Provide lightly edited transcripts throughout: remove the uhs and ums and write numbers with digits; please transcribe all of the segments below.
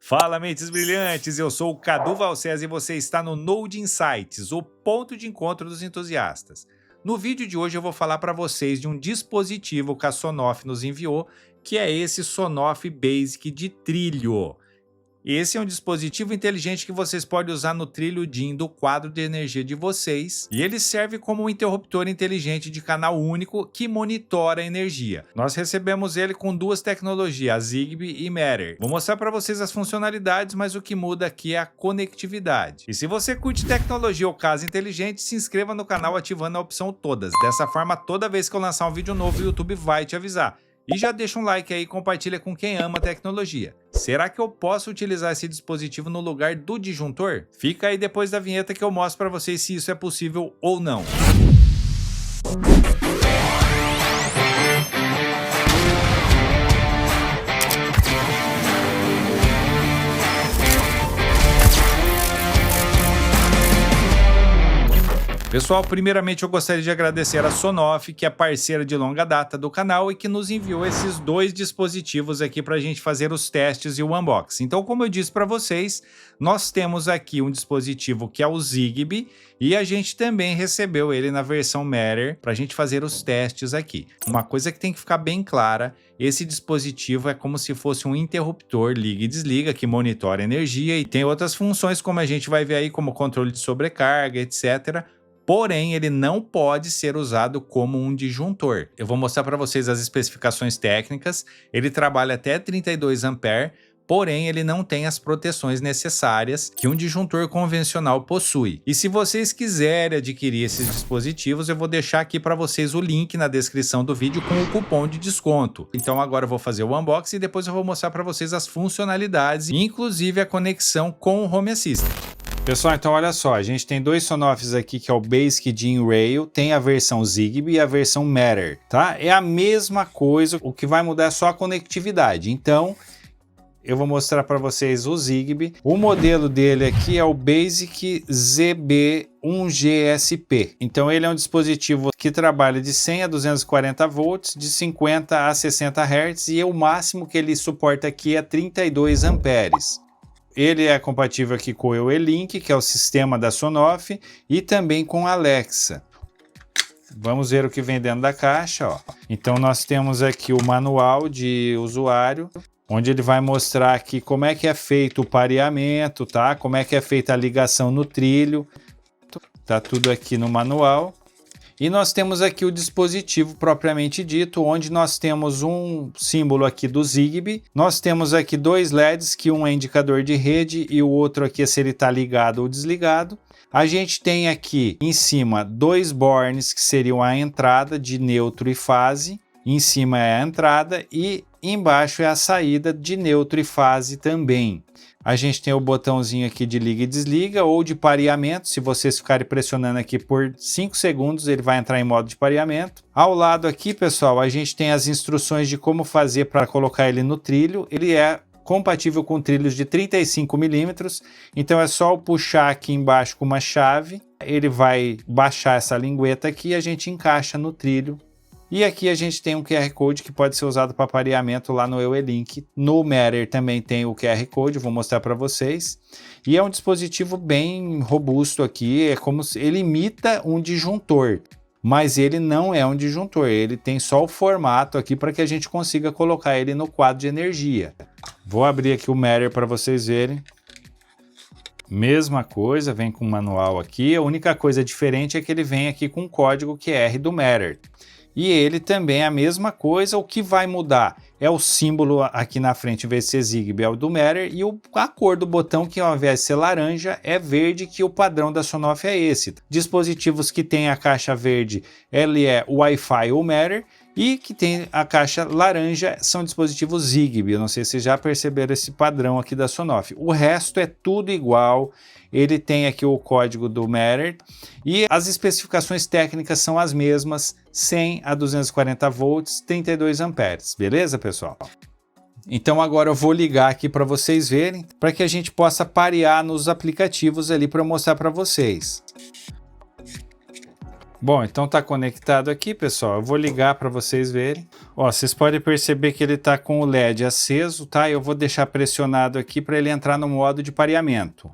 Fala, mentes brilhantes! Eu sou o Cadu Valcés e você está no Node Insights, o ponto de encontro dos entusiastas. No vídeo de hoje eu vou falar para vocês de um dispositivo que a Sonoff nos enviou, que é esse Sonoff Basic de trilho. Esse é um dispositivo inteligente que vocês podem usar no trilho DIN do quadro de energia de vocês, e ele serve como um interruptor inteligente de canal único que monitora a energia. Nós recebemos ele com duas tecnologias, a Zigbee e Matter. Vou mostrar para vocês as funcionalidades, mas o que muda aqui é a conectividade. E se você curte tecnologia ou casa inteligente, se inscreva no canal ativando a opção todas. Dessa forma, toda vez que eu lançar um vídeo novo, o YouTube vai te avisar. E já deixa um like aí e compartilha com quem ama tecnologia. Será que eu posso utilizar esse dispositivo no lugar do disjuntor? Fica aí depois da vinheta que eu mostro para vocês se isso é possível ou não. Pessoal, primeiramente eu gostaria de agradecer a Sonoff, que é parceira de longa data do canal e que nos enviou esses dois dispositivos aqui para a gente fazer os testes e o unboxing. Então, como eu disse para vocês, nós temos aqui um dispositivo que é o Zigbee e a gente também recebeu ele na versão Matter para a gente fazer os testes aqui. Uma coisa que tem que ficar bem clara, esse dispositivo é como se fosse um interruptor liga e desliga que monitora a energia e tem outras funções como a gente vai ver aí, como controle de sobrecarga, etc. Porém, ele não pode ser usado como um disjuntor. Eu vou mostrar para vocês as especificações técnicas. Ele trabalha até 32 A, porém ele não tem as proteções necessárias que um disjuntor convencional possui. E se vocês quiserem adquirir esses dispositivos, eu vou deixar aqui para vocês o link na descrição do vídeo com o cupom de desconto. Então agora eu vou fazer o unboxing e depois eu vou mostrar para vocês as funcionalidades, inclusive a conexão com o Home Assistant. Pessoal, então olha só, a gente tem dois Sonoffs aqui que é o Basic DIN Rail, tem a versão Zigbee e a versão Matter, tá? É a mesma coisa, o que vai mudar é só a conectividade. Então, eu vou mostrar para vocês o Zigbee. O modelo dele aqui é o Basic ZB1GSP. Então ele é um dispositivo que trabalha de 100 a 240 volts, de 50 a 60 Hz e o máximo que ele suporta aqui é 32 amperes. Ele é compatível aqui com o EUE-Link, que é o sistema da Sonoff, e também com a Alexa. Vamos ver o que vem dentro da caixa, ó. Então nós temos aqui o manual de usuário, onde ele vai mostrar aqui como é que é feito o pareamento, tá? Como é que é feita a ligação no trilho. Tá tudo aqui no manual. E nós temos aqui o dispositivo propriamente dito, onde nós temos um símbolo aqui do Zigbee. Nós temos aqui dois LEDs, que um é indicador de rede e o outro aqui é se ele está ligado ou desligado. A gente tem aqui em cima dois bornes, que seriam a entrada de neutro e fase. Em cima é a entrada e embaixo é a saída de neutro e fase também. A gente tem o botãozinho aqui de liga e desliga ou de pareamento. Se vocês ficarem pressionando aqui por 5 segundos, ele vai entrar em modo de pareamento. Ao lado aqui, pessoal, a gente tem as instruções de como fazer para colocar ele no trilho. Ele é compatível com trilhos de 35 milímetros. Então é só puxar aqui embaixo com uma chave. Ele vai baixar essa lingueta aqui e a gente encaixa no trilho. E aqui a gente tem um QR Code que pode ser usado para pareamento lá no EUE-Link. No Matter também tem o QR Code, vou mostrar para vocês. E é um dispositivo bem robusto aqui, é como se ele imita um disjuntor, mas ele não é um disjuntor, ele tem só o formato aqui para que a gente consiga colocar ele no quadro de energia. Vou abrir aqui o Matter para vocês verem. Mesma coisa, vem com o manual aqui, a única coisa diferente é que ele vem aqui com o código QR do Matter. E ele também é a mesma coisa, o que vai mudar é o símbolo aqui na frente, em vez de ser Zigbee, é o do Matter, e a cor do botão, que ao invés de ser laranja, é verde, que o padrão da Sonoff é esse. Dispositivos que tem a caixa verde, ele é Wi-Fi ou Matter, e que tem a caixa laranja são dispositivos Zigbee. Eu não sei se vocês já perceberam esse padrão aqui da Sonoff. O resto é tudo igual. Ele tem aqui o código do Matter e as especificações técnicas são as mesmas, 100 a 240 volts, 32 amperes. Beleza, pessoal? Então agora eu vou ligar aqui para vocês verem, para que a gente possa parear nos aplicativos ali para eu mostrar para vocês. Bom, então tá conectado aqui, pessoal. Eu vou ligar para vocês verem. Ó, vocês podem perceber que ele está com o LED aceso, tá? Eu vou deixar pressionado aqui para ele entrar no modo de pareamento.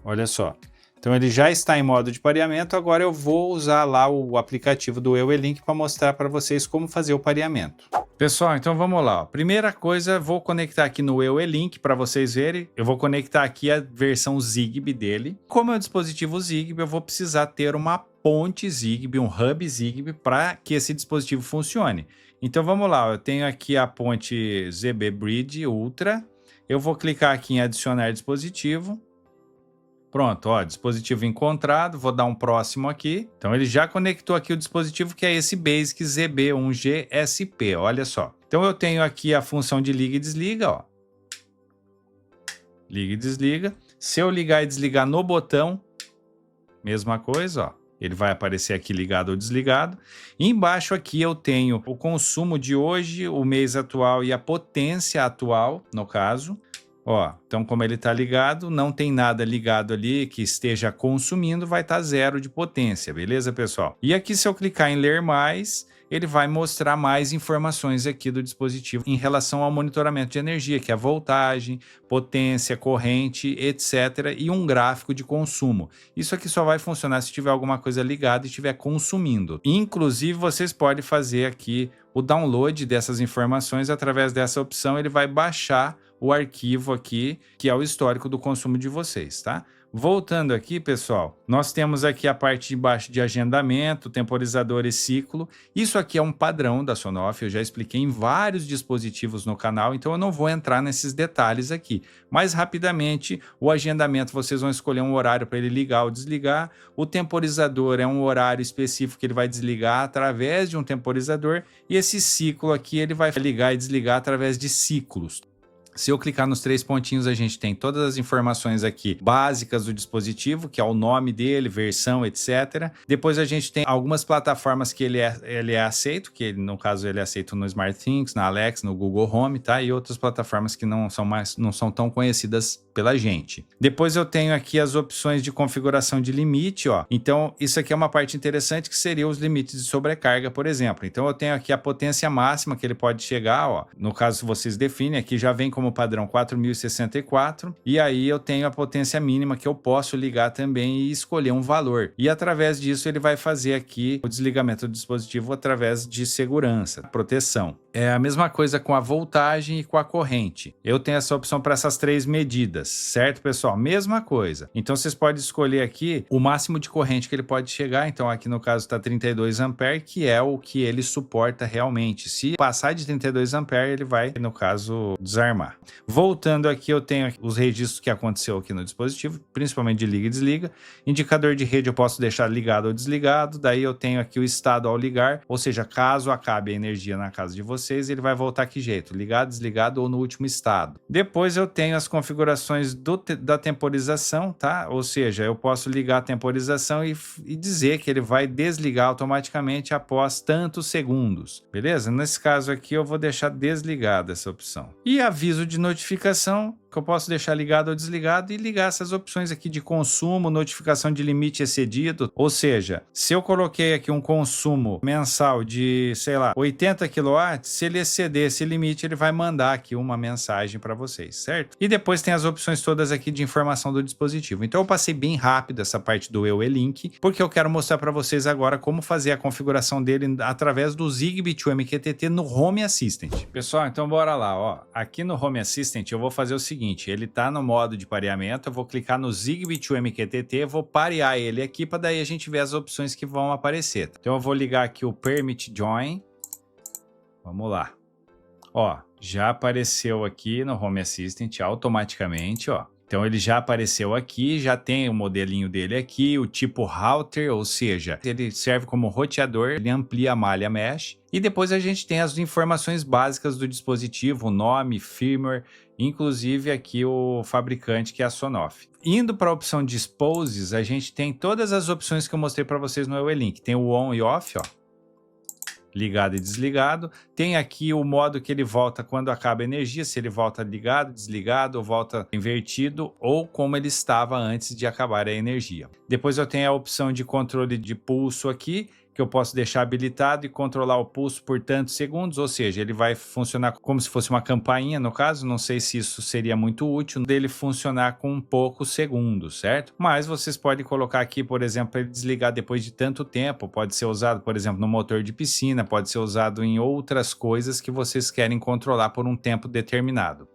Olha só. Então ele já está em modo de pareamento, agora eu vou usar lá o aplicativo do EuElink para mostrar para vocês como fazer o pareamento. Pessoal, então vamos lá. Primeira coisa, vou conectar aqui no EuElink para vocês verem. Eu vou conectar aqui a versão Zigbee dele. Como é um dispositivo Zigbee, eu vou precisar ter uma ponte Zigbee, um hub Zigbee, para que esse dispositivo funcione. Então vamos lá, eu tenho aqui a ponte ZB Bridge Ultra. Eu vou clicar aqui em adicionar dispositivo. Pronto, ó, dispositivo encontrado, vou dar um próximo aqui. Então ele já conectou aqui o dispositivo que é esse Basic ZB1GSP, olha só. Então eu tenho aqui a função de liga e desliga, ó. Liga e desliga. Se eu ligar e desligar no botão, mesma coisa, ó. Ele vai aparecer aqui ligado ou desligado. E embaixo aqui eu tenho o consumo de hoje, o mês atual e a potência atual, no caso. Ó, então como ele está ligado, não tem nada ligado ali que esteja consumindo, vai estar zero de potência, beleza, pessoal? E aqui se eu clicar em ler mais, ele vai mostrar mais informações aqui do dispositivo em relação ao monitoramento de energia, que é a voltagem, potência, corrente, etc. e um gráfico de consumo. Isso aqui só vai funcionar se tiver alguma coisa ligada e estiver consumindo. Inclusive, vocês podem fazer aqui o download dessas informações através dessa opção, ele vai baixar o arquivo aqui, que é o histórico do consumo de vocês, tá? Voltando aqui, pessoal, nós temos aqui a parte de baixo de agendamento, temporizador e ciclo. Isso aqui é um padrão da Sonoff, eu já expliquei em vários dispositivos no canal, então eu não vou entrar nesses detalhes aqui. Mas rapidamente, o agendamento, vocês vão escolher um horário para ele ligar ou desligar. O temporizador é um horário específico que ele vai desligar através de um temporizador. E esse ciclo aqui, ele vai ligar e desligar através de ciclos. Se eu clicar nos três pontinhos, a gente tem todas as informações aqui básicas do dispositivo, que é o nome dele, versão, etc. Depois a gente tem algumas plataformas que ele é aceito, que no caso ele é aceito no SmartThings, na Alexa, no Google Home, tá? E outras plataformas que não são tão conhecidas pela gente. Depois eu tenho aqui as opções de configuração de limite, ó. Então isso aqui é uma parte interessante que seria os limites de sobrecarga, por exemplo. Então eu tenho aqui a potência máxima que ele pode chegar, ó. No caso vocês definem, aqui já vem como padrão 4064 e aí eu tenho a potência mínima que eu posso ligar também e escolher um valor. E através disso ele vai fazer aqui o desligamento do dispositivo através de segurança, proteção. É a mesma coisa com a voltagem e com a corrente. Eu tenho essa opção para essas três medidas, certo, pessoal? Mesma coisa. Então vocês podem escolher aqui o máximo de corrente que ele pode chegar. Então aqui no caso está 32 ampere, que é o que ele suporta realmente. Se passar de 32 ampere, ele vai, no caso, desarmar. Voltando aqui, eu tenho os registros que aconteceu aqui no dispositivo, principalmente de liga e desliga. Indicador de rede eu posso deixar ligado ou desligado. Daí eu tenho aqui o estado ao ligar, ou seja, caso acabe a energia na casa de vocês, ele vai voltar que jeito, ligado, desligado ou no último estado. Depois eu tenho as configurações da temporização, tá? Ou seja, eu posso ligar a temporização e dizer que ele vai desligar automaticamente após tantos segundos, beleza? Nesse caso aqui eu vou deixar desligada essa opção. E aviso de notificação, que eu posso deixar ligado ou desligado e ligar essas opções aqui de consumo, notificação de limite excedido, ou seja, se eu coloquei aqui um consumo mensal de, sei lá, 80 kW, se ele exceder esse limite, ele vai mandar aqui uma mensagem para vocês, certo? E depois tem as opções todas aqui de informação do dispositivo. Então eu passei bem rápido essa parte do EuElink, porque eu quero mostrar para vocês agora como fazer a configuração dele através do Zigbee to MQTT no Home Assistant. Pessoal, então bora lá, ó. Aqui no Home Assistant eu vou fazer o seguinte, ele está no modo de pareamento, eu vou clicar no Zigbee to MQTT, vou parear ele aqui para daí a gente ver as opções que vão aparecer. Então eu vou ligar aqui o Permit Join, vamos lá. Ó, já apareceu aqui no Home Assistant automaticamente, ó. Então ele já apareceu aqui, já tem o modelinho dele aqui, o tipo router, ou seja, ele serve como roteador, ele amplia a malha mesh. E depois a gente tem as informações básicas do dispositivo, o nome, firmware, inclusive aqui o fabricante que é a Sonoff. Indo para a opção de Disposes, a gente tem todas as opções que eu mostrei para vocês no EuElink. Tem o on e off, ó. Ligado e desligado. Tem aqui o modo que ele volta quando acaba a energia, se ele volta ligado, desligado, ou volta invertido, ou como ele estava antes de acabar a energia. Depois eu tenho a opção de controle de pulso aqui, que eu posso deixar habilitado e controlar o pulso por tantos segundos, ou seja, ele vai funcionar como se fosse uma campainha, no caso, não sei se isso seria muito útil, dele funcionar com poucos segundos, certo? Mas vocês podem colocar aqui, por exemplo, para ele desligar depois de tanto tempo, pode ser usado, por exemplo, no motor de piscina, pode ser usado em outras coisas que vocês querem controlar por um tempo determinado.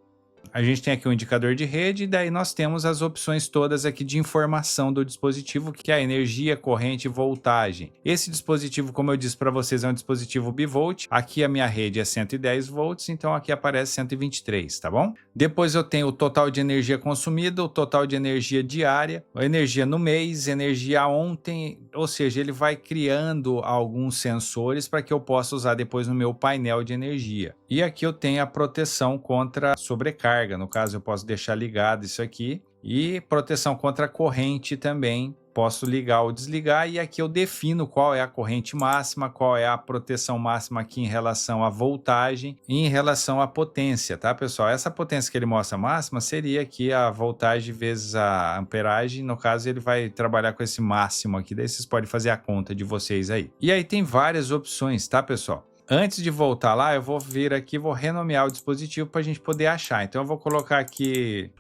A gente tem aqui o indicador de rede e daí nós temos as opções todas aqui de informação do dispositivo, que é a energia, corrente e voltagem. Esse dispositivo, como eu disse para vocês, é um dispositivo bivolt. Aqui a minha rede é 110 volts, então aqui aparece 123, tá bom? Depois eu tenho o total de energia consumida, o total de energia diária, a energia no mês, energia ontem, ou seja, ele vai criando alguns sensores para que eu possa usar depois no meu painel de energia. E aqui eu tenho a proteção contra sobrecarga. No caso, eu posso deixar ligado isso aqui. E proteção contra corrente também. Posso ligar ou desligar. E aqui eu defino qual é a corrente máxima, qual é a proteção máxima aqui em relação à voltagem e em relação à potência, tá, pessoal? Essa potência que ele mostra máxima seria aqui a voltagem vezes a amperagem. No caso, ele vai trabalhar com esse máximo aqui. Daí vocês podem fazer a conta de vocês aí. E aí tem várias opções, tá, pessoal? Antes de voltar lá, eu vou vir aqui, vou renomear o dispositivo para a gente poder achar. Então eu vou colocar aqui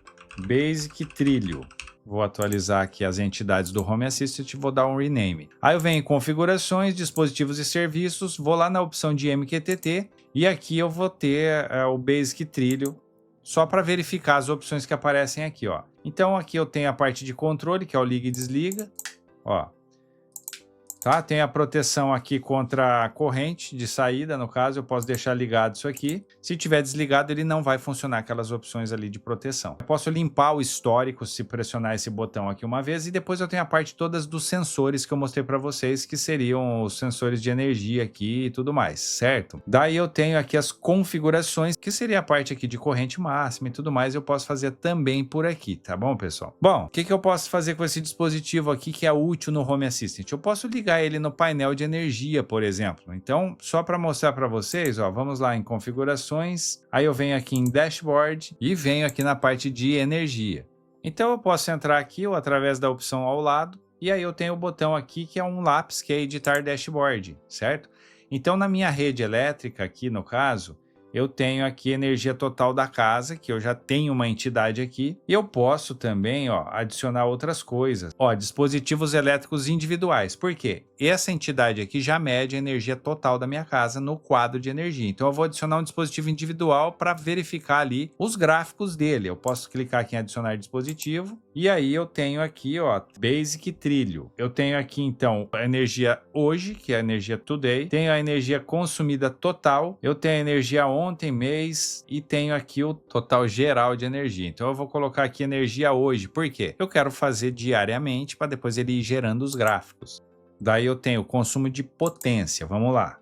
Basic Trilho. Vou atualizar aqui as entidades do Home Assistant e vou dar um rename. Aí eu venho em configurações, dispositivos e serviços, vou lá na opção de MQTT e aqui eu vou ter o Basic Trilho só para verificar as opções que aparecem aqui, ó. Então aqui eu tenho a parte de controle, que é o liga e desliga, ó. Tá? Tem a proteção aqui contra a corrente de saída, no caso, eu posso deixar ligado isso aqui. Se tiver desligado, ele não vai funcionar aquelas opções ali de proteção. Eu posso limpar o histórico se pressionar esse botão aqui uma vez e depois eu tenho a parte todas dos sensores que eu mostrei para vocês, que seriam os sensores de energia aqui e tudo mais, certo? Daí eu tenho aqui as configurações, que seria a parte aqui de corrente máxima e tudo mais, eu posso fazer também por aqui, tá bom, pessoal? Bom, o que eu posso fazer com esse dispositivo aqui que é útil no Home Assistant? Eu posso ligar ele no painel de energia, por exemplo. Então, só para mostrar para vocês, ó, vamos lá em configurações, aí eu venho aqui em dashboard e venho aqui na parte de energia. Então eu posso entrar aqui ou através da opção ao lado e aí eu tenho o botão aqui que é um lápis que é editar dashboard, certo? Então na minha rede elétrica aqui no caso, eu tenho aqui energia total da casa, que eu já tenho uma entidade aqui. E eu posso também, ó, adicionar outras coisas. Ó, dispositivos elétricos individuais. Por quê? Essa entidade aqui já mede a energia total da minha casa no quadro de energia. Então eu vou adicionar um dispositivo individual para verificar ali os gráficos dele. Eu posso clicar aqui em adicionar dispositivo. E aí eu tenho aqui, ó, Basic Trilho. Eu tenho aqui então a energia hoje, que é a energia today. Tenho a energia consumida total. Eu tenho a energia ontem, mês, e tenho aqui o total geral de energia. Então eu vou colocar aqui energia hoje. Por quê? Eu quero fazer diariamente para depois ele ir gerando os gráficos. Daí eu tenho o consumo de potência. Vamos lá.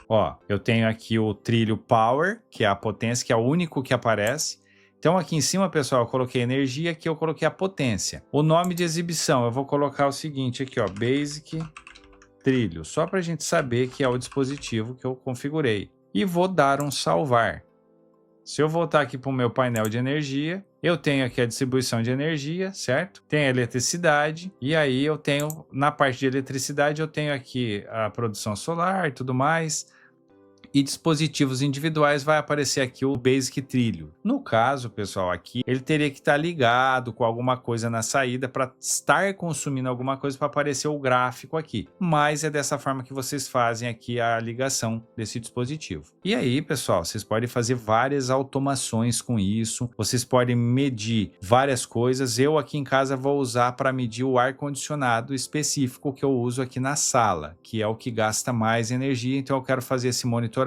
Ó, eu tenho aqui o trilho Power, que é a potência, que é o único que aparece. Então aqui em cima, pessoal, eu coloquei energia, aqui eu coloquei a potência. O nome de exibição, eu vou colocar o seguinte aqui, ó, Basic Trilho, só para a gente saber que é o dispositivo que eu configurei. E vou dar um salvar. Se eu voltar aqui para o meu painel de energia, eu tenho aqui a distribuição de energia, certo? Tem a eletricidade, e aí eu tenho, na parte de eletricidade, eu tenho aqui a produção solar e tudo mais. E dispositivos individuais vai aparecer aqui o Basic Trilho. No caso, pessoal, aqui ele teria que estar ligado com alguma coisa na saída para estar consumindo alguma coisa para aparecer o gráfico aqui. Mas é dessa forma que vocês fazem aqui a ligação desse dispositivo. E aí, pessoal, vocês podem fazer várias automações com isso. Vocês podem medir várias coisas. Eu aqui em casa vou usar para medir o ar-condicionado específico que eu uso aqui na sala, que é o que gasta mais energia. Então eu quero fazer esse monitoramento.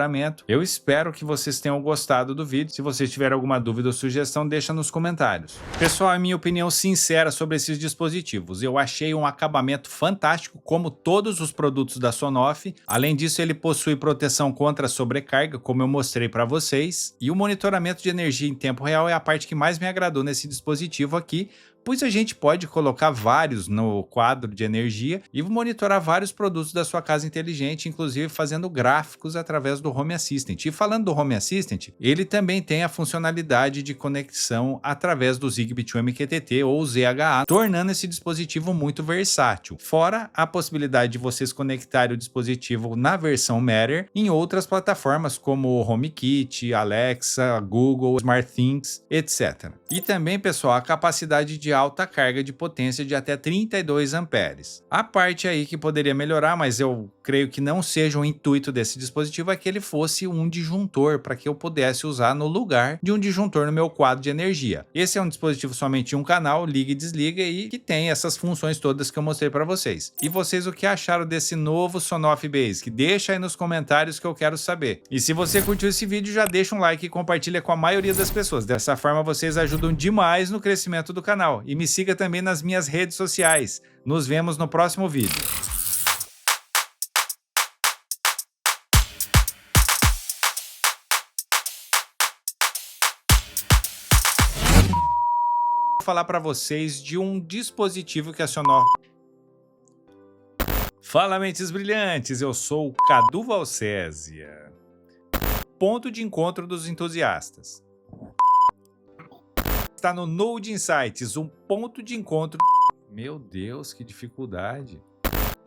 Eu espero que vocês tenham gostado do vídeo. Se vocês tiverem alguma dúvida ou sugestão, deixa nos comentários. Pessoal, a minha opinião sincera sobre esses dispositivos. Eu achei um acabamento fantástico, como todos os produtos da Sonoff. Além disso, ele possui proteção contra sobrecarga, como eu mostrei para vocês. E o monitoramento de energia em tempo real é a parte que mais me agradou nesse dispositivo aqui, pois a gente pode colocar vários no quadro de energia e monitorar vários produtos da sua casa inteligente, inclusive fazendo gráficos através do Home Assistant. E falando do Home Assistant, ele também tem a funcionalidade de conexão através do Zigbee to MQTT ou ZHA, tornando esse dispositivo muito versátil. Fora a possibilidade de vocês conectarem o dispositivo na versão Matter em outras plataformas como o HomeKit, Alexa, Google, SmartThings, etc. E também, pessoal, a capacidade de alta carga de potência de até 32 amperes. A parte aí que poderia melhorar, mas eu creio que não seja o intuito desse dispositivo, é que ele fosse um disjuntor para que eu pudesse usar no lugar de um disjuntor no meu quadro de energia. Esse é um dispositivo somente um canal, liga e desliga, e que tem essas funções todas que eu mostrei para vocês. E vocês, o que acharam desse novo Sonoff Basic? Deixa aí nos comentários que eu quero saber. E se você curtiu esse vídeo, já deixa um like e compartilha com a maioria das pessoas. Dessa forma vocês ajudam demais no crescimento do canal. E me siga também nas minhas redes sociais. Nos vemos no próximo vídeo. Vou falar para vocês de um dispositivo que acionou. Fala, mentes brilhantes, eu sou o Cadu Valcésia. Ponto de encontro dos entusiastas. Está no Node Insights, um ponto de encontro. Meu Deus, que dificuldade.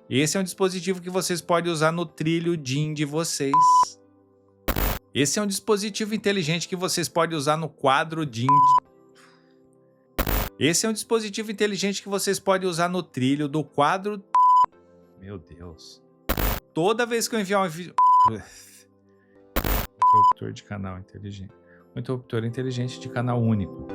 Esse é um dispositivo que vocês podem usar no trilho DIN de vocês. Esse é um dispositivo inteligente que vocês podem usar no quadro DIN. Esse é um dispositivo inteligente que vocês podem usar no trilho do quadro. Meu Deus. Toda vez que eu enviar um vídeo. Interruptor de canal inteligente. Um interruptor inteligente de canal único.